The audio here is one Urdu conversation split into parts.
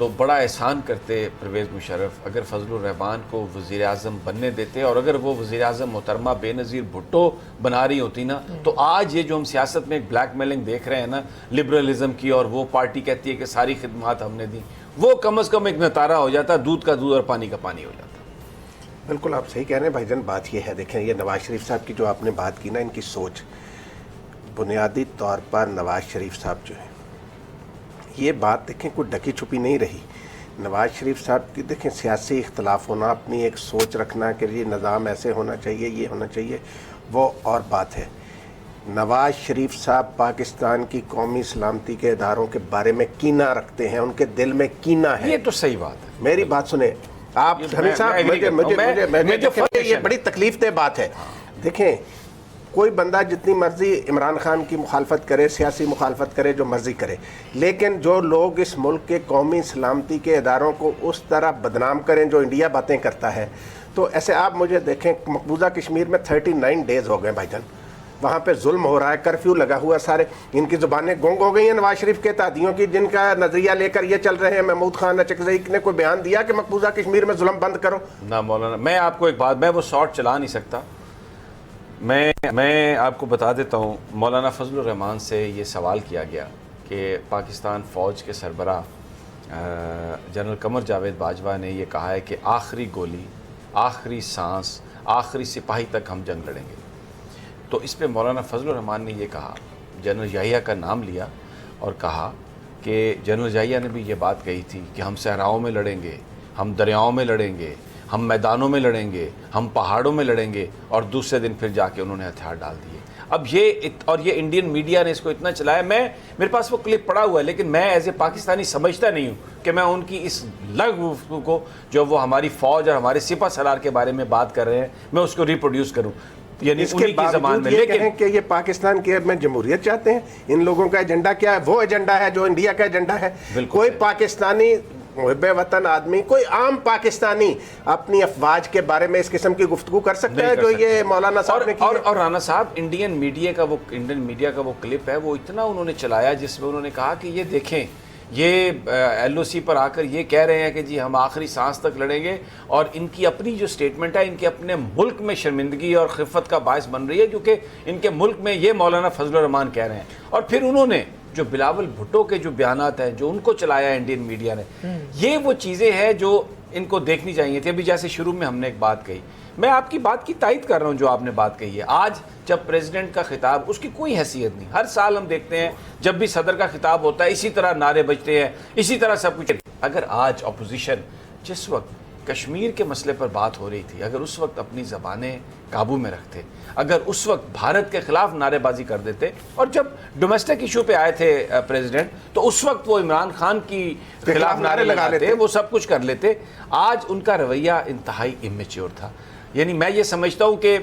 تو بڑا احسان کرتے پرویز مشرف اگر فضل الرحمان کو وزیر اعظم بننے دیتے، اور اگر وہ وزیر اعظم محترمہ بے نظیر بھٹو بنا رہی ہوتی نا، تو آج یہ جو ہم سیاست میں ایک بلیک میلنگ دیکھ رہے ہیں نا لبرلزم کی، اور وہ پارٹی کہتی ہے کہ ساری خدمات ہم نے دی، وہ کم از کم ایک نتارہ ہو جاتا، دودھ کا دودھ اور پانی کا پانی ہو جاتا۔ بالکل آپ صحیح کہہ رہے ہیں بھائی جان، بات یہ ہے دیکھیں یہ نواز شریف صاحب کی جو آپ نے بات کی نا، ان کی سوچ بنیادی طور پر نواز شریف صاحب جو ہے یہ بات دیکھیں کوئی ڈکی چھپی نہیں رہی۔ نواز شریف صاحب کی دیکھیں سیاسی اختلاف ہونا، اپنی ایک سوچ رکھنا کہ یہ نظام ایسے ہونا چاہیے، یہ ہونا چاہیے، وہ اور بات ہے۔ نواز شریف صاحب پاکستان کی قومی سلامتی کے اداروں کے بارے میں کینہ رکھتے ہیں، ان کے دل میں کینہ ہے۔ یہ تو صحیح بات ہے، میری بات سنیں آپ حمید صاحب، مجھے یہ بڑی تکلیف دہ بات ہے۔ دیکھیں کوئی بندہ جتنی مرضی عمران خان کی مخالفت کرے، سیاسی مخالفت کرے، جو مرضی کرے، لیکن جو لوگ اس ملک کے قومی سلامتی کے اداروں کو اس طرح بدنام کریں جو انڈیا باتیں کرتا ہے، تو ایسے آپ مجھے دیکھیں مقبوضہ کشمیر میں 39 ڈیز ہو گئے بھائی جان، وہاں پہ ظلم ہو رہا ہے، کرفیو لگا ہوا، سارے ان کی زبانیں گونگ ہو گئی ہیں نواز شریف کے اتحادیوں کی، جن کا نظریہ لے کر یہ چل رہے ہیں۔ محمود خان اچکزئی نے کوئی بیان دیا کہ مقبوضہ کشمیر میں ظلم بند کرو؟ نہ مولانا، میں آپ کو ایک بات، میں وہ شارٹ چلا نہیں سکتا، میں آپ کو بتا دیتا ہوں۔ مولانا فضل الرحمان سے یہ سوال کیا گیا کہ پاکستان فوج کے سربراہ جنرل قمر جاوید باجوہ نے یہ کہا ہے کہ آخری گولی، آخری سانس، آخری سپاہی تک ہم جنگ لڑیں گے۔ تو اس پہ مولانا فضل الرحمان نے یہ کہا، جنرل یحییٰ کا نام لیا اور کہا کہ جنرل یحییٰ نے بھی یہ بات کہی تھی کہ ہم صحراؤں میں لڑیں گے، ہم دریاؤں میں لڑیں گے، ہم میدانوں میں لڑیں گے، ہم پہاڑوں میں لڑیں گے، اور دوسرے دن پھر جا کے انہوں نے ہتھیار ڈال دیے۔ اب یہ انڈین میڈیا نے اس کو اتنا چلایا، میرے پاس وہ کلپ پڑا ہوا ہے، لیکن میں ایز اے پاکستانی سمجھتا نہیں ہوں کہ میں ان کی اس لغو گفتگو کو جو وہ ہماری فوج اور ہمارے سپہ سالار کے بارے میں بات کر رہے ہیں، میں اس کو ریپروڈیوس کروں، یعنی اس کے باوجود یہ کہیں کہ یہ پاکستان کے میں جمہوریت چاہتے ہیں۔ ان لوگوں کا ایجنڈا کیا ہے؟ وہ ایجنڈا ہے جو انڈیا کا ایجنڈا ہے۔ کوئی پاکستانی محب وطن آدمی، کوئی عام پاکستانی اپنی افواج کے بارے میں اس قسم کی گفتگو کر سکتا ہے جو یہ مولانا صاحب نے کی ہے؟ اور رانا صاحب، انڈین میڈیا کا وہ کلپ ہے، وہ اتنا انہوں نے چلایا جس میں انہوں نے کہا کہ یہ دیکھیں، یہ ایل او سی پر آ کر یہ کہہ رہے ہیں کہ جی ہم آخری سانس تک لڑیں گے، اور ان کی اپنی جو سٹیٹمنٹ ہے ان کے اپنے ملک میں شرمندگی اور خفت کا باعث بن رہی ہے، کیونکہ ان کے ملک میں یہ مولانا فضل الرحمان کہہ رہے ہیں۔ اور پھر انہوں نے جو بلاول بھٹو کے جو بیانات ہیں جو ان کو چلایا انڈین میڈیا نے، یہ وہ چیزیں ہیں جو ان کو دیکھنی چاہیے تھی۔ ابھی جیسے شروع میں ہم نے ایک بات کہی، میں آپ کی بات کی تائید کر رہا ہوں جو آپ نے بات کہی ہے۔ آج جب پریزیڈنٹ کا خطاب، اس کی کوئی حیثیت نہیں، ہر سال ہم دیکھتے ہیں جب بھی صدر کا خطاب ہوتا ہے اسی طرح نعرے بجتے ہیں، اسی طرح سب کچھ۔ اگر آج اپوزیشن جس وقت کشمیر کے مسئلے پر بات ہو رہی تھی، اگر اس وقت اپنی زبانیں قابو میں رکھتے، اگر اس وقت بھارت کے خلاف نعرے بازی کر دیتے، اور جب ڈومیسٹک ایشو پہ آئے تھے پریزیڈنٹ تو اس وقت وہ عمران خان کی خلاف نعرے لگا لیتے، وہ سب کچھ کر لیتے۔ آج ان کا رویہ انتہائی امیچیور تھا۔ یعنی میں یہ سمجھتا ہوں کہ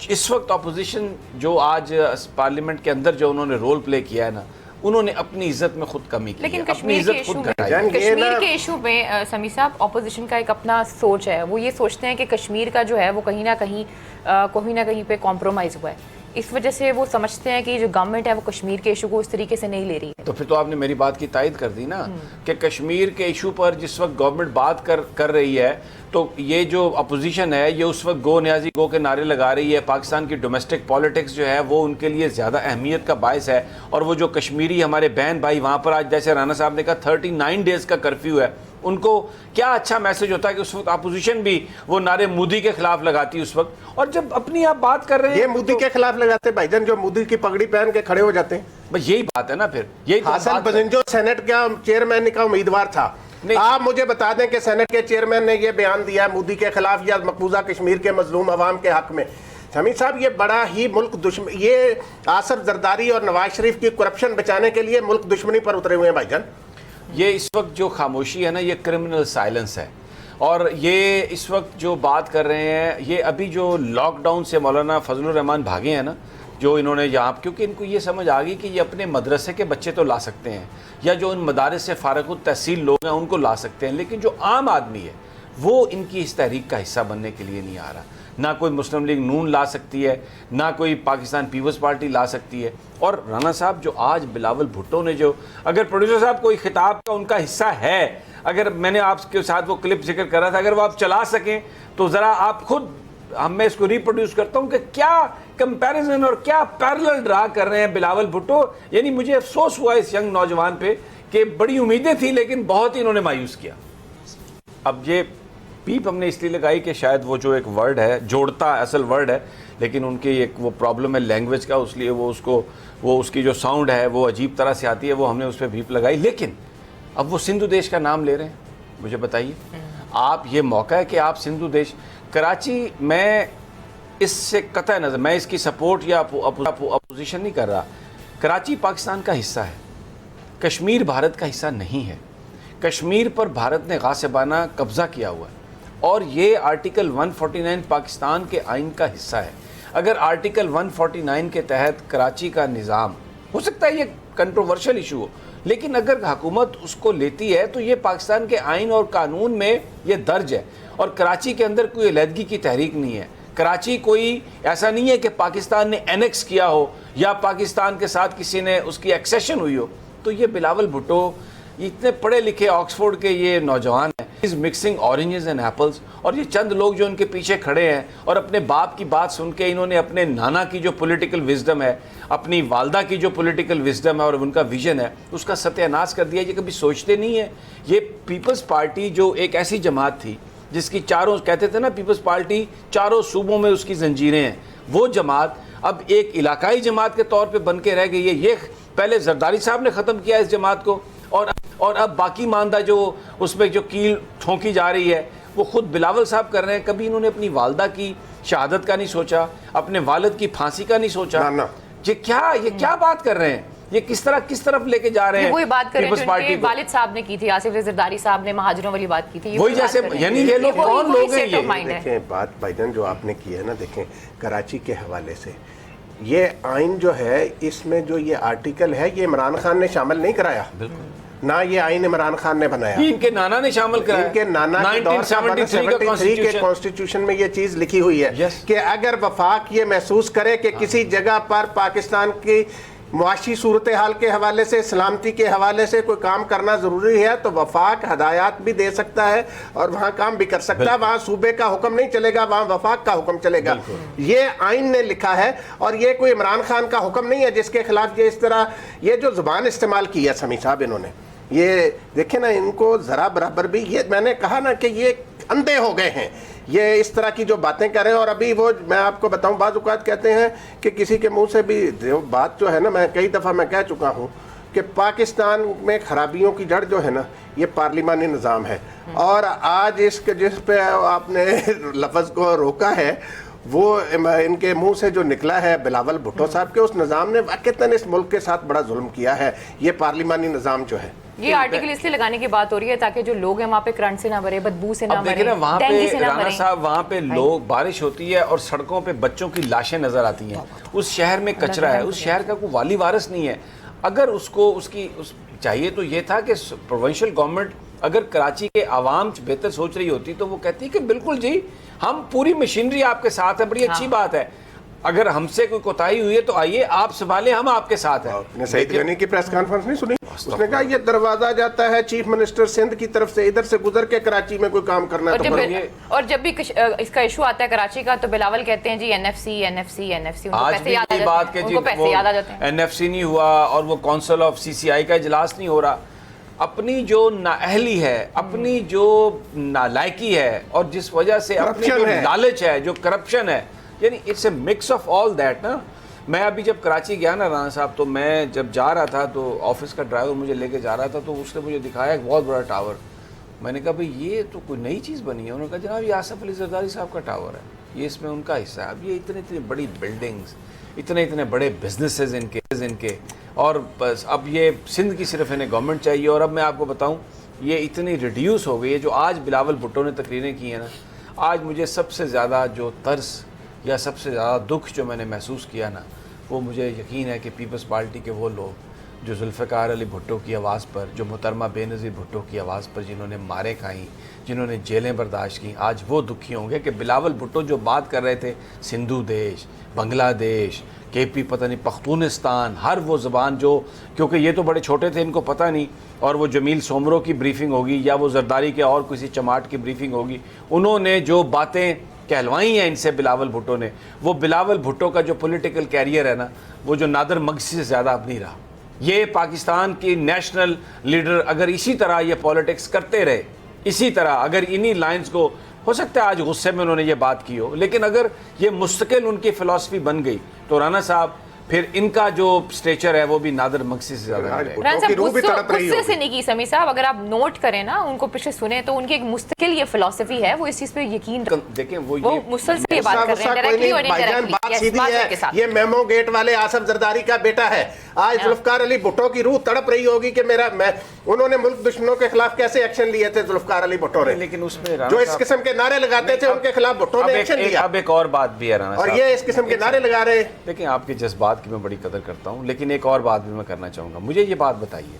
اس وقت اپوزیشن جو آج پارلیمنٹ کے اندر جو انہوں نے رول پلے کیا ہے نا، انہوں نے اپنی عزت میں خود کمی کی، لیکن اپنی عزت خود گھٹائی۔ کشمیر کے ایشو میں سمیع صاحب، اپوزیشن کا ایک اپنا سوچ ہے، وہ یہ سوچتے ہیں کہ کشمیر کا جو ہے وہ کہیں نہ کہیں پہ کمپرومائز ہوا ہے، اس وجہ سے وہ سمجھتے ہیں کہ جو گورنمنٹ ہے وہ کشمیر کے ایشو کو اس طریقے سے نہیں لے رہی ہے۔ تو پھر تو آپ نے میری بات کی تائید کر دی نا کہ کشمیر کے ایشو پر جس وقت گورنمنٹ بات کر رہی ہے تو یہ جو اپوزیشن ہے یہ اس وقت گو نیازی گو کے نعرے لگا رہی ہے۔ پاکستان کی ڈومیسٹک پالیٹکس جو ہے وہ ان کے لیے زیادہ اہمیت کا باعث ہے، اور وہ جو کشمیری ہمارے بہن بھائی وہاں پر آج جیسے رانا صاحب نے کہا 39 ڈیز کا کرفیو ہے، ان کو کیا اچھا میسج ہوتا ہے کہ اس وقت اپوزیشن بھی وہ نعرے مودی کے خلاف لگاتی اس وقت، اور جب اپنی آپ بات کر رہے ہیں یہ مودی کے خلاف لگاتے بھائی جان، جو مودی کی پگڑی پہن کے کھڑے ہو جاتے ہیں۔ بس یہی بات ہے نا، پھر یہی حسن بزنجو سینٹ کا چیئرمین کا امیدوار تھا، آپ مجھے بتا دیں کہ سینٹ کے چیئرمین نے یہ بیان دیا ہے مودی کے خلاف یا مقبوضہ کشمیر کے مظلوم عوام کے حق میں۔ سمیع صاحب یہ بڑا ہی ملک دشمن، یہ آصف زرداری اور نواز شریف کی کرپشن بچانے کے لیے ملک دشمنی پر اترے ہوئے ہیں بھائی جان۔ یہ اس وقت جو خاموشی ہے نا، یہ کرمنل سائلنس ہے، اور یہ اس وقت جو بات کر رہے ہیں، یہ ابھی جو لاک ڈاؤن سے مولانا فضل الرحمان بھاگے ہیں نا، جو انہوں نے یہاں، کیونکہ ان کو یہ سمجھ آ گئی کہ یہ اپنے مدرسے کے بچے تو لا سکتے ہیں، یا جو ان مدارس سے فارغ التحصیل لوگ ہیں ان کو لا سکتے ہیں، لیکن جو عام آدمی ہے وہ ان کی اس تحریک کا حصہ بننے کے لیے نہیں آ رہا۔ نہ کوئی مسلم لیگ نون لا سکتی ہے, نہ کوئی پاکستان پیپلز پارٹی لا سکتی ہے. اور رانا صاحب جو آج بلاول بھٹو نے جو, اگر پروڈیوسر صاحب کوئی خطاب کا ان کا حصہ ہے, اگر میں نے آپ کے ساتھ وہ کلپ ذکر کر رہا تھا, اگر وہ آپ چلا سکیں تو ذرا آپ خود, میں اس کو ریپروڈیوس کرتا ہوں کہ کیا کمپیریزن اور کیا پیرلل ڈرا کر رہے ہیں بلاول بھٹو. یعنی مجھے افسوس ہوا اس ینگ نوجوان پہ کہ بڑی امیدیں تھیں لیکن بہت ہی انہوں نے مایوس کیا. اب یہ پیپ ہم نے اس لیے لگائی کہ شاید وہ جو ایک ورڈ ہے, جوڑتا اصل ورڈ ہے, لیکن ان کی ایک وہ پرابلم ہے لینگویج کا, اس لیے وہ اس کی جو ساؤنڈ ہے وہ عجیب طرح سے آتی ہے, وہ ہم نے اس پہ بیپ لگائی. لیکن اب وہ سندھو دیش کا نام لے رہے ہیں. مجھے بتائیے, آپ یہ موقع ہے کہ آپ سندھو دیش, کراچی, میں اس سے قطع نظر, میں اس کی سپورٹ یا اپوزیشن نہیں کر رہا. کراچی پاکستان کا حصہ ہے, کشمیر بھارت کا حصہ نہیں ہے. کشمیر پر بھارت نے غاصبانہ قبضہ کیا ہوا ہے اور یہ آرٹیکل 149 پاکستان کے آئین کا حصہ ہے. اگر آرٹیکل 149 کے تحت کراچی کا نظام, ہو سکتا ہے یہ کنٹروورشل ایشو ہو, لیکن اگر حکومت اس کو لیتی ہے تو یہ پاکستان کے آئین اور قانون میں یہ درج ہے. اور کراچی کے اندر کوئی علیحدگی کی تحریک نہیں ہے. کراچی کوئی ایسا نہیں ہے کہ پاکستان نے اینیکس کیا ہو یا پاکستان کے ساتھ کسی نے اس کی ایکسیشن ہوئی ہو. تو یہ بلاول بھٹو, اتنے پڑھے لکھے آکسفورڈ کے یہ نوجوان ہیں, از مکسنگ اورنجز اینڈ ایپلز, اور یہ چند لوگ جو ان کے پیچھے کھڑے ہیں اور اپنے باپ کی بات سن کے انہوں نے اپنے نانا کی جو پولیٹیکل وزڈم ہے, اپنی والدہ کی جو پولیٹیکل وزڈم ہے اور ان کا ویژن ہے, اس کا ستیہ ناش کر دیا. یہ کبھی سوچتے نہیں ہیں. یہ پیپلز پارٹی جو ایک ایسی جماعت تھی جس کی چاروں, کہتے تھے نا پیپلز پارٹی چاروں صوبوں میں اس کی زنجیریں ہیں, وہ جماعت اب ایک علاقائی جماعت کے طور پہ بن کے رہ گئی ہے. یہ پہلے زرداری صاحب نے ختم کیا اس جماعت کو, اور اب باقی ماندہ جو اس میں جو کیل ٹھونکی جا رہی ہے وہ خود بلاول صاحب کر رہے ہیں. کبھی انہوں نے اپنی والدہ کی شہادت کا نہیں سوچا, اپنے والد کی پھانسی کا نہیں سوچا. یہ کیا بات کر رہے ہیں, یہ کس طرف لے کے جا رہے ہیں. وہی بات کریں جو ان کے والد صاحب نے کی تھی, آصف علی زرداری صاحب نے مہاجروں والی بات کی تھی. وہی جیسے, یعنی یہ لوگ کون لوگ ہیں یہ. دیکھیں بات بھائی جان جو آپ نے کی ہے نا, دیکھیں کراچی کے حوالے سے یہ آئین جو ہے, اس میں جو یہ آرٹیکل ہے یہ عمران خان نے شامل نہیں کرایا. بالکل, نہ یہ آئین عمران خان نے بنایا, ان کے نانا نے شامل کرایا. ان کے نانا کے دور 1973 کے کانسٹیٹیوشن میں یہ چیز لکھی ہوئی ہے کہ اگر وفاق یہ محسوس کرے کہ کسی جگہ پر پاکستان کی معاشی صورتحال کے حوالے سے, سلامتی کے حوالے سے کوئی کام کرنا ضروری ہے تو وفاق ہدایات بھی دے سکتا ہے اور وہاں کام بھی کر سکتا ہے. وہاں صوبے کا حکم نہیں چلے گا, وہاں وفاق کا حکم چلے گا. یہ آئین نے لکھا ہے اور یہ کوئی عمران خان کا حکم نہیں ہے جس کے خلاف یہ اس طرح یہ جو زبان استعمال کی ہے سمیع صاحب انہوں نے. یہ دیکھیں نا, ان کو ذرا برابر بھی, یہ میں نے کہا نا کہ یہ اندھے ہو گئے ہیں, یہ اس طرح کی جو باتیں کر رہے ہیں. اور ابھی وہ میں آپ کو بتاؤں, بعض اوقات کہتے ہیں کہ کسی کے منہ سے بھی جو بات جو ہے نا, میں کئی دفعہ میں کہہ چکا ہوں کہ پاکستان میں خرابیوں کی جڑ جو ہے نا یہ پارلیمانی نظام ہے. اور آج جس پہ آپ نے لفظ کو روکا ہے وہ ان کے منہ سے جو نکلا ہے بلاول بھٹو صاحب کے, اس نظام نے واقعتاً اس ملک کے ساتھ بڑا ظلم کیا ہے. یہ پارلیمانی نظام جو ہے, یہ آرٹیکل اس لیے لگانے کی بات ہو رہی ہے تاکہ جو لوگ ہیں وہاں پہ کرنٹ سے نہ مرے, بدبو سے نہ مرے, ڈینگی سے نہ مرے. رانا صاحب وہاں پہ لوگ, بارش ہوتی ہے اور سڑکوں پہ بچوں کی لاشیں نظر آتی ہیں, اس شہر میں کچرا ہے, اس شہر کا کوئی والی وارث نہیں ہے. اگر اس کو چاہیے تو یہ تھا کہ پروونشل گورنمنٹ اگر کراچی کے عوام بہتر سوچ رہی ہوتی تو وہ کہتی کہ بالکل جی ہم پوری مشینری آپ کے ساتھ ہے, بڑی اچھی بات ہے, اگر ہم سے کوئی کوتاہی ہوئی ہے تو آئیے آپ سنبھالیں, ہم آپ کے ساتھ ہیں. نے سعید غنی کی پریس کانفرنس نہیں سنی, اس نے کہا یہ دروازہ جاتا ہے چیف منسٹر سندھ کی طرف سے, ادھر سے گزر کے کراچی میں کوئی کام کرنا ہے. اور جب بھی اس کا ایشو آتا ہے کراچی کا تو بلاول کہتے ہیں جی این ایف سی, آج بھی یہ بات کہ جی این ایف سی نہیں ہوا اور وہ کونسل آف سی سی آئی کا اجلاس نہیں ہو رہا. اپنی جو نااہلی ہے, اپنی جو نالائکی ہے, اور جس وجہ سے اپنی جو لالچ ہے, جو کرپشن ہے, یعنی it's a mix of all that نا. میں ابھی جب کراچی گیا نا رانا صاحب, تو میں جب جا رہا تھا تو آفس کا ڈرائیور مجھے لے کے جا رہا تھا, تو اس نے مجھے دکھایا ایک بہت بڑا ٹاور. میں نے کہا بھئی یہ تو کوئی نئی چیز بنی ہے. انہوں نے کہا جناب یہ آصف علی زرداری صاحب کا ٹاور ہے, یہ اس میں ان کا حصہ ہے. اب یہ اتنی بڑی بلڈنگز, اتنے بڑے بزنسز ان کے, اور بس اب یہ سندھ کی صرف انہیں گورنمنٹ چاہیے. اور اب میں آپ کو بتاؤں یہ اتنی ریڈیوس ہو گئی ہے. جو آج بلاول بھٹو نے تقریریں کی ہیں نا, آج مجھے سب سے زیادہ جو طرز یا سب سے زیادہ دکھ جو میں نے محسوس کیا نا, وہ مجھے یقین ہے کہ پیپلز پارٹی کے وہ لوگ جو ذوالفقار علی بھٹو کی آواز پر، جو محترمہ بے نظیر بھٹو کی آواز پر جنہوں نے ماریں کھائیں، جنہوں نے جیلیں برداشت کیں، آج وہ دکھی ہوں گے کہ بلاول بھٹو جو بات کر رہے تھے سندھو دیش، بنگلہ دیش، کے پی پتہ نہیں پختونستان، ہر وہ زبان جو، کیونکہ یہ تو بڑے چھوٹے تھے ان کو پتہ نہیں، اور وہ جمیل سومرو کی بریفنگ ہوگی یا وہ زرداری کے اور کسی چماٹ کی بریفنگ ہوگی، انہوں نے جو باتیں کہلوائی ہیں ان سے بلاول بھٹو نے، وہ بلاول بھٹو کا جو پولیٹیکل کیریئر ہے نا، وہ جو نادر مگسی سے زیادہ اب نہیں رہا۔ یہ پاکستان کی نیشنل لیڈر اگر اسی طرح یہ پولیٹکس کرتے رہے، اسی طرح اگر انہی لائنز کو، ہو سکتا ہے آج غصے میں انہوں نے یہ بات کی ہو، لیکن اگر یہ مستقل ان کی فلسفی بن گئی تو رانا صاحب پھر ان کا جو سٹیچر ہے وہ بھی نادر مگسی سے زیادہ ہے۔ رانا صاحب غصے سے نہیں کی سمیع صاحب، اگر آپ نوٹ کریں نا ان کو پچھلے سنیں تو ان کی ایک مستقل یہ فلسفی ہے، وہ اس چیز پہ یقین دیکھیں وہ مسلسل سے یہ بات کر رہے ہیں ڈائریکٹلی اور انڈائریکٹلی۔ یہ میمو گیٹ والے آصف زرداری کا بیٹا ہے، آج ذوالفقار علی بھٹو کی روح تڑپ رہی ہوگی کہ انہوں نے ملک دشمنوں کے خلاف کیسے ایکشن لیے تھے ذوالفقار علی بھٹو نے، لیکن اس میں جو اس قسم کے نعرے لگاتے تھے ان کے خلاف بھٹو نے ایکشن لیا۔ اب ایک اور بات بھی ہے رانا صاحب، اور یہ اس قسم کے نعرے لگا رہے ہیں۔ لیکن آپ کے جذبات کی میں بڑی قدر کرتا ہوں، لیکن ایک اور بات بھی میں کرنا چاہوں گا۔ مجھے یہ بات بتائیے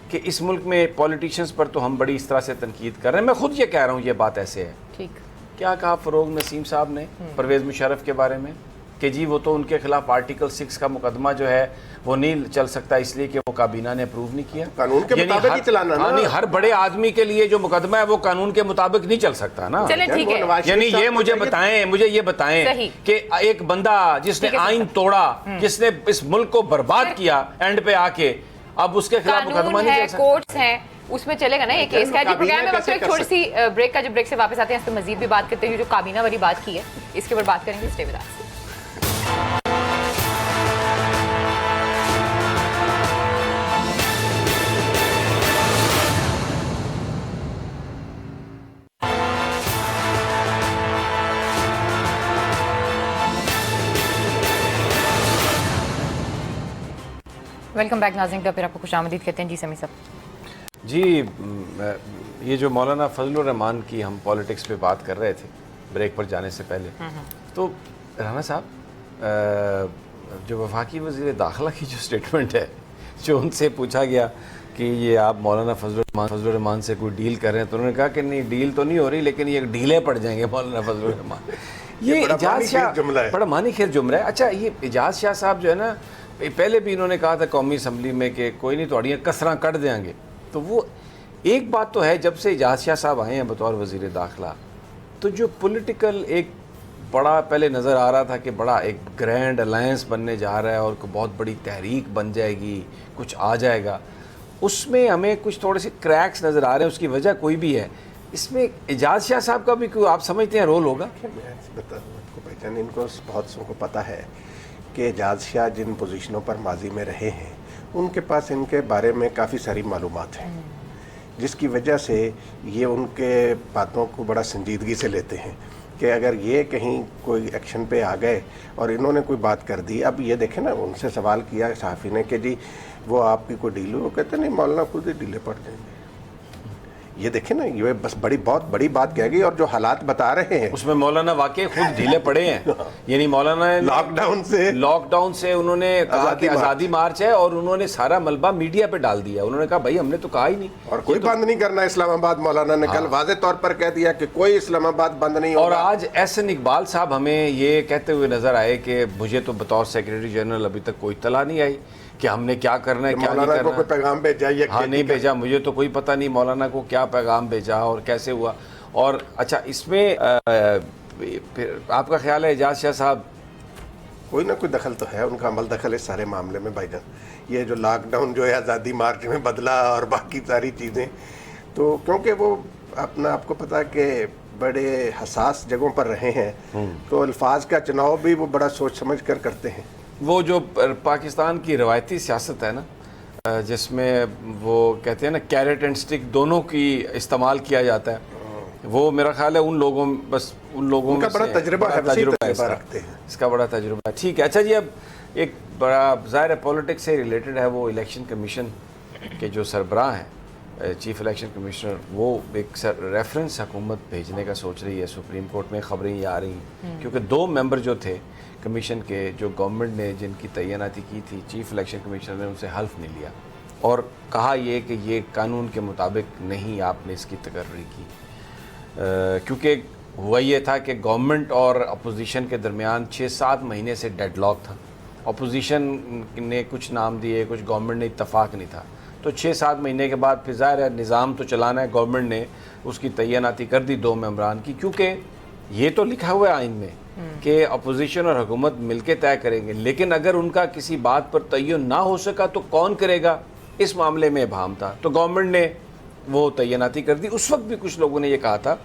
کہ اس ملک میں پولیٹیشنز پر تو ہم بڑی اس طرح سے تنقید کر رہے ہیں، میں خود یہ کہہ رہا ہوں یہ بات ایسے ہے، ٹھیک، کیا کہا فروغ نسیم صاحب نے پرویز مشرف کے بارے میں کہ جی وہ تو ان کے خلاف آرٹیکل 6 کا مقدمہ جو ہے وہ نہیں چل سکتا اس لیے کہ وہ کابینہ نے اپروو نہیں کیا، قانون کے مطابق ہی چلانا نا۔ یعنی ہر بڑے آدمی کے لیے جو مقدمہ ہے وہ قانون کے مطابق نہیں چل سکتا نا۔ چلیں ٹھیک ہے، یعنی یہ مجھے یہ بتائیں کہ ایک بندہ جس نے آئین توڑا، جس نے اس ملک کو برباد کیا اینڈ پہ آ کے، اب اس کے خلاف مقدمہ نہیں چل سکتا؟ کورٹس ہیں، اس میں چلے گا نا یہ کیس کا۔ جی پروگرام میں وقت ایک چھوٹی سی بریک کا، جب بریک سے واپس آتے ہیں اس پہ مزید بھی بات کرتے ہیں، جو کابینہ والی بات کی ہے اس کے اوپر بات کریں گے۔ Stay with us. Welcome back ناظرین، پھر آپ کو خوش آمدید کہتے ہیں۔ جی سمیع صاحب جی، یہ جو مولانا فضل الرحمان کی ہم پولیٹکس پہ بات کر رہے تھے بریک پر جانے سے پہلے، تو رانا صاحب جو وفاقی وزیر داخلہ کی جو سٹیٹمنٹ ہے، جو ان سے پوچھا گیا کہ یہ آپ مولانا فضل الرحمان سے کوئی ڈیل کر رہے ہیں، تو انہوں نے کہا کہ نہیں ڈیل تو نہیں ہو رہی، لیکن یہ ڈھیلے پڑ جائیں گے مولانا فضل الرحمان۔ یہ اعجاز شاہ بڑا معنی خیز جملہ ہے۔ اچھا، یہ اعجاز شاہ صاحب جو ہے نا، پہلے بھی انہوں نے کہا تھا قومی اسمبلی میں کہ کوئی نہیں توڑیاں کسراں کٹ دیں گے، تو وہ ایک بات تو ہے جب سے اعجاز شاہ صاحب آئے ہیں بطور وزیر داخلہ، تو جو پولیٹیکل ایک بڑا پہلے نظر آ رہا تھا کہ بڑا ایک گرینڈ الائنس بننے جا رہا ہے اور بہت بڑی تحریک بن جائے گی، کچھ آ جائے گا، اس میں ہمیں کچھ تھوڑے سے کریکس نظر آ رہے ہیں۔ اس کی وجہ کوئی بھی ہے، اس میں اعجاز شاہ صاحب کا بھی کوئی آپ سمجھتے ہیں رول ہوگا؟ میں بتا دوں آپ کو پہچان، ان کو بہت سو کو پتہ ہے کہ اعجاز شاہ جن پوزیشنوں پر ماضی میں رہے ہیں ان کے پاس ان کے بارے میں کافی ساری معلومات ہیں، جس کی وجہ سے یہ ان کے باتوں کو بڑا سنجیدگی سے لیتے ہیں کہ اگر یہ کہیں کوئی ایکشن پہ آ گئے اور انہوں نے کوئی بات کر دی۔ اب یہ دیکھیں نا، ان سے سوال کیا صحافی نے کہ جی وہ آپ کی کوئی ڈیل ہو، وہ کہتے نہیں مولانا خود ہی ڈیلے پڑ جائیں گے۔ یہ دیکھیں نا، یہ بس بہت بڑی بات کہہ گئی، اور جو حالات بتا رہے ہیں اس میں مولانا واقعی خود ڈھیلے پڑے ہیں۔ یعنی مولانا لاک ڈاؤن سے انہوں نے کہا کہ آزادی مارچ ہے، اور انہوں نے سارا ملبہ میڈیا پہ ڈال دیا۔ انہوں نے کہا بھائی ہم نے تو کہا ہی نہیں، اور کوئی بند نہیں کرنا اسلام آباد۔ مولانا نے کل واضح طور پر کہہ دیا کہ کوئی اسلام آباد بند نہیں ہوگا۔ اور آج احسن اقبال صاحب ہمیں یہ کہتے ہوئے نظر آئے کہ مجھے تو بطور سیکریٹری جنرل ابھی تک کوئی اطلاع نہیں آئی کہ ہم نے کیا کرنا ہے، کیا نہیں کرنا۔ کوئی پیغام بھیجا؟ ہاں نہیں بھیجا، مجھے تو کوئی پتہ نہیں مولانا کو کیا پیغام بھیجا اور کیسے ہوا۔ اور اچھا، اس میں پھر آپ کا خیال ہے اعجاز شاہ صاحب کوئی نہ کوئی دخل تو ہے، ان کا عمل دخل اس سارے معاملے میں بھائی جان۔ یہ جو لاک ڈاؤن جو ہے آزادی مارچ میں بدلا اور باقی ساری چیزیں، تو کیونکہ وہ اپنا آپ کو پتا کہ بڑے حساس جگہوں پر رہے ہیں، تو الفاظ کا چناؤ بھی وہ بڑا سوچ سمجھ کر کرتے ہیں۔ وہ جو پاکستان کی روایتی سیاست ہے نا، جس میں وہ کہتے ہیں نا کیرٹ اینڈ سٹک دونوں کی استعمال کیا جاتا ہے، وہ میرا خیال ہے ان لوگوں میں بڑا تجربہ رکھتے ہیں، اس کا بڑا تجربہ ہے۔ ٹھیک ہے، اچھا جی، اب ایک بڑا ظاہر ہے پولیٹکس سے ریلیٹڈ ہے، وہ الیکشن کمیشن کے جو سربراہ ہیں، چیف الیکشن کمشنر، وہ ایک ریفرنس حکومت بھیجنے کا سوچ رہی ہے سپریم کورٹ میں۔ خبریں یہ آ رہی ہیں کیونکہ 2 ممبر جو تھے کمیشن کے جو گورنمنٹ نے جن کی تعیناتی کی تھی چیف الیکشن کمیشنر نے ان سے حلف نہیں لیا اور کہا یہ کہ یہ قانون کے مطابق نہیں آپ نے اس کی تقرری کی، کیونکہ ہوا یہ تھا کہ گورنمنٹ اور اپوزیشن کے درمیان 6-7 مہینے سے ڈیڈ لاک تھا. اپوزیشن نے کچھ نام دیے، کچھ گورنمنٹ نے اتفاق نہیں تھا. تو 6-7 مہینے کے بعد پھر ظاہر ہے نظام تو چلانا ہے، گورنمنٹ نے اس کی تعیناتی کر دی 2 ممبران کی، کیونکہ یہ تو لکھا ہوا ہے آئین میں کہ اپوزیشن اور حکومت مل کے طے کریں گے، لیکن اگر ان کا کسی بات پر تعین نہ ہو سکا تو کون کرے گا، اس معاملے میں ابہام تھا. تو گورنمنٹ نے وہ تعیناتی کر دی. اس وقت بھی کچھ لوگوں نے یہ کہا تھا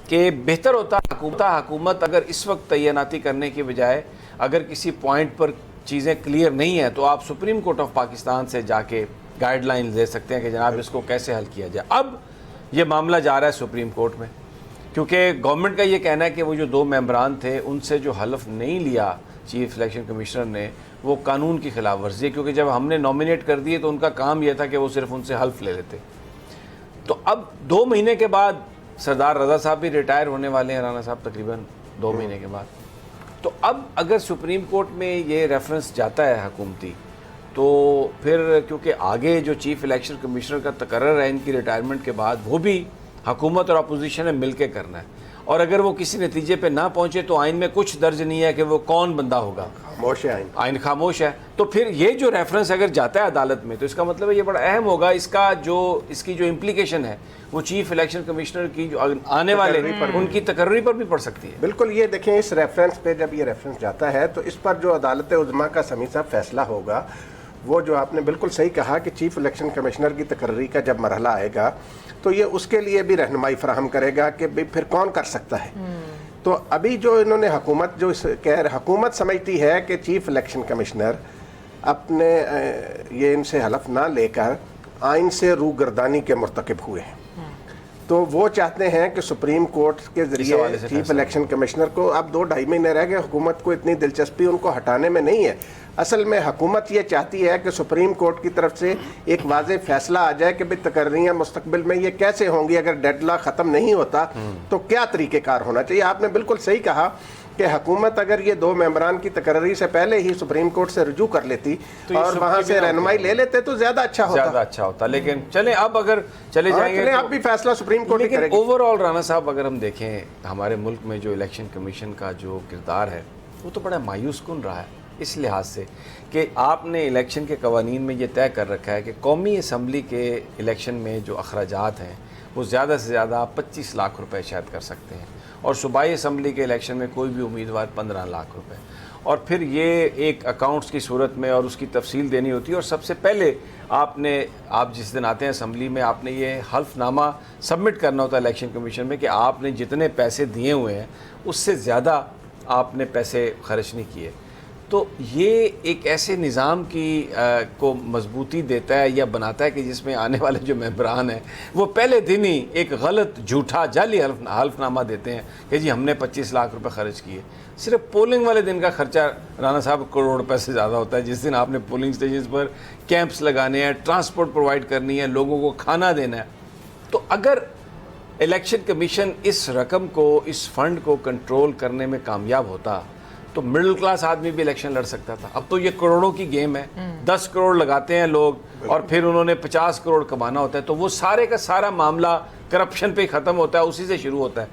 کہ بہتر ہوتا حکومت اگر اس وقت تعیناتی کرنے کی بجائے اگر کسی پوائنٹ پر چیزیں کلیئر نہیں ہیں تو آپ سپریم کورٹ آف پاکستان سے جا کے گائیڈ لائن دے سکتے ہیں کہ جناب اس کو کیسے حل کیا جائے. اب یہ معاملہ جا رہا ہے سپریم کورٹ میں، کیونکہ گورنمنٹ کا یہ کہنا ہے کہ وہ جو 2 ممبران تھے ان سے جو حلف نہیں لیا چیف الیکشن کمشنر نے وہ قانون کی خلاف ورزی ہے، کیونکہ جب ہم نے نامینیٹ کر دیے تو ان کا کام یہ تھا کہ وہ صرف ان سے حلف لے لیتے. تو اب 2 مہینے کے بعد سردار رضا صاحب بھی ریٹائر ہونے والے ہیں، رانا صاحب تقریباً 2 مہینے کے بعد. تو اب اگر سپریم کورٹ میں یہ ریفرنس جاتا ہے حکومتی تو پھر کیونکہ آگے جو چیف الیکشن کمشنر کا تقرر ہے ان کی ریٹائرمنٹ کے بعد وہ بھی حکومت اور اپوزیشن نے مل کے کرنا ہے، اور اگر وہ کسی نتیجے پہ نہ پہنچے تو آئین میں کچھ درج نہیں ہے کہ وہ کون بندہ ہوگا، خاموش ہے آئین خاموش ہے. تو پھر یہ جو ریفرنس اگر جاتا ہے عدالت میں تو اس کا مطلب ہے یہ بڑا اہم ہوگا. اس کی جو امپلیکیشن ہے وہ چیف الیکشن کمشنر کی جو آنے والے ان کی تقرری پر بھی پڑ سکتی ہے. بالکل. یہ دیکھیں اس ریفرنس پہ جب یہ ریفرنس جاتا ہے تو اس پر جو عدالت عظمیٰ کا سمیع صاحب فیصلہ ہوگا وہ جو آپ نے بالکل صحیح کہا کہ چیف الیکشن کمشنر کی تقرری کا جب مرحلہ آئے گا تو یہ اس کے لیے بھی رہنمائی فراہم کرے گا کہ پھر کون کر سکتا ہے. تو ابھی جو انہوں نے حکومت سمجھتی ہے کہ چیف الیکشن کمشنر اپنے یہ ان سے حلف نہ لے کر آئین سے روگردانی کے مرتکب ہوئے ہیں، تو وہ چاہتے ہیں کہ سپریم کورٹ کے ذریعے چیف الیکشن کمشنر کو اب 2-2.5 مہینے رہ گئے، حکومت کو اتنی دلچسپی ان کو ہٹانے میں نہیں ہے. اصل میں حکومت یہ چاہتی ہے کہ سپریم کورٹ کی طرف سے ایک واضح فیصلہ آ جائے کہ تقرریاں مستقبل میں یہ کیسے ہوں گی، اگر ڈیڈ لاک ختم نہیں ہوتا تو کیا طریقہ کار ہونا چاہیے. آپ نے بالکل صحیح کہا کہ حکومت اگر یہ 2 ممبران کی تقرری سے پہلے ہی سپریم کورٹ سے رجوع کر لیتی اور وہاں سے رہنمائی لے لیتے تو زیادہ اچھا ہوتا. لیکن چلیں اب اگر چلے جائیں گے اب بھی فیصلہ سپریم کورٹ کرے گی. اوور آل رانا صاحب اگر ہم دیکھیں ہمارے ملک میں جو الیکشن کمیشن کا جو کردار ہے وہ تو بڑا مایوس کن رہا ہے اس لحاظ سے کہ آپ نے الیکشن کے قوانین میں یہ طے کر رکھا ہے کہ قومی اسمبلی کے الیکشن میں جو اخراجات ہیں وہ زیادہ سے زیادہ 25 لاکھ روپے شاید کر سکتے ہیں، اور صوبائی اسمبلی کے الیکشن میں کوئی بھی امیدوار 15 لاکھ روپے. اور پھر یہ ایک اکاؤنٹس کی صورت میں اور اس کی تفصیل دینی ہوتی ہے، اور سب سے پہلے آپ جس دن آتے ہیں اسمبلی میں آپ نے یہ حلف نامہ سبمٹ کرنا ہوتا ہے الیکشن کمیشن میں کہ آپ نے جتنے پیسے دیے ہوئے ہیں اس سے زیادہ آپ نے پیسے خرچ نہیں کیے. تو یہ ایک ایسے نظام کو مضبوطی دیتا ہے یا بناتا ہے کہ جس میں آنے والے جو ممبران ہیں وہ پہلے دن ہی ایک غلط جھوٹا جعلی حلف نامہ دیتے ہیں کہ جی ہم نے 25 لاکھ روپے خرچ کیے. صرف پولنگ والے دن کا خرچہ رانا صاحب کروڑ روپے سے زیادہ ہوتا ہے، جس دن آپ نے پولنگ سٹیشنز پر کیمپس لگانے ہیں، ٹرانسپورٹ پرووائڈ کرنی ہے، لوگوں کو کھانا دینا ہے. تو اگر الیکشن کمیشن اس رقم کو، اس فنڈ کو کنٹرول کرنے میں کامیاب ہوتا تو مڈل کلاس آدمی بھی الیکشن لڑ سکتا تھا. اب تو یہ کروڑوں کی گیم ہے، 10 کروڑ لگاتے ہیں لوگ اور پھر انہوں نے 50 کروڑ کمانا ہوتا ہے، تو وہ سارے کا سارا معاملہ کرپشن پہ ختم ہوتا ہے، اسی سے شروع ہوتا ہے.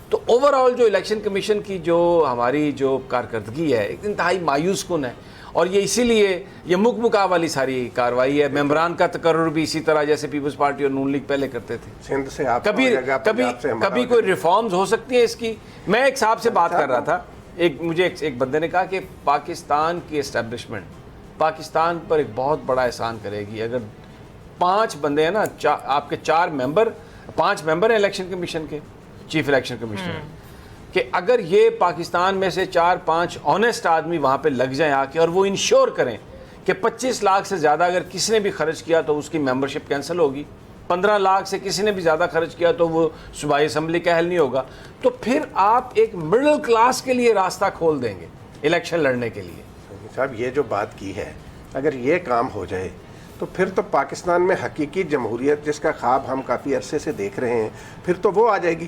تو اوور آل جو الیکشن کمیشن کی جو ہماری جو کارکردگی ہے ایک انتہائی مایوس کن ہے، اور یہ اسی لیے یہ مکمکا والی ساری کارروائی ہے. ممبران کا تقرر بھی اسی طرح جیسے پیپلز پارٹی اور نون لیگ پہلے کرتے تھے. سندھ سے کبھی کوئی ریفارمز ہو سکتی ہیں اس کی. میں ایک صاحب سے بات کر رہا تھا، مجھے ایک بندے نے کہا کہ پاکستان کی اسٹیبلشمنٹ پاکستان پر ایک بہت بڑا احسان کرے گی اگر 5 بندے ہیں نا، آپ کے 5 ممبر ہیں الیکشن کمیشن کے، چیف الیکشن کمشنر، کہ اگر یہ پاکستان میں سے 4-5 آنیسٹ آدمی وہاں پہ لگ جائیں آ کے اور وہ انشور کریں کہ 25 لاکھ سے زیادہ اگر کسی نے بھی خرچ کیا تو اس کی ممبرشپ کینسل ہوگی، 15 لاکھ سے کسی نے بھی زیادہ خرچ کیا تو وہ صوبائی اسمبلی کا حل نہیں ہوگا، تو پھر آپ ایک مڈل کلاس کے لیے راستہ کھول دیں گے الیکشن لڑنے کے لیے. صاحب یہ جو بات کی ہے اگر یہ کام ہو جائے تو پھر تو پاکستان میں حقیقی جمہوریت جس کا خواب ہم کافی عرصے سے دیکھ رہے ہیں پھر تو وہ آ جائے گی.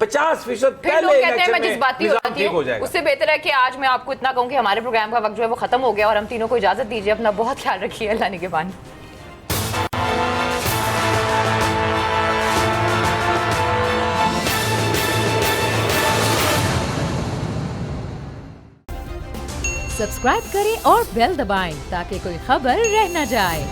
50% پھر لوگ پہلے کہتے ہیں میں الیکشن میں جذباتی ہو نظام جاتی ٹھیک ہو جائے ہوں. گا. اس سے بہتر ہے کہ آج میں آپ کو اتنا کہوں کہ ہمارے پروگرام کا وقت جو ہے وہ ختم ہو گیا اور ہم تینوں کو اجازت دیجیے. اپنا بہت خیال رکھیے. اللہ نگہبان. سبسکرائب کریں اور بیل دبائیں تاکہ کوئی خبر رہ نہ جائے.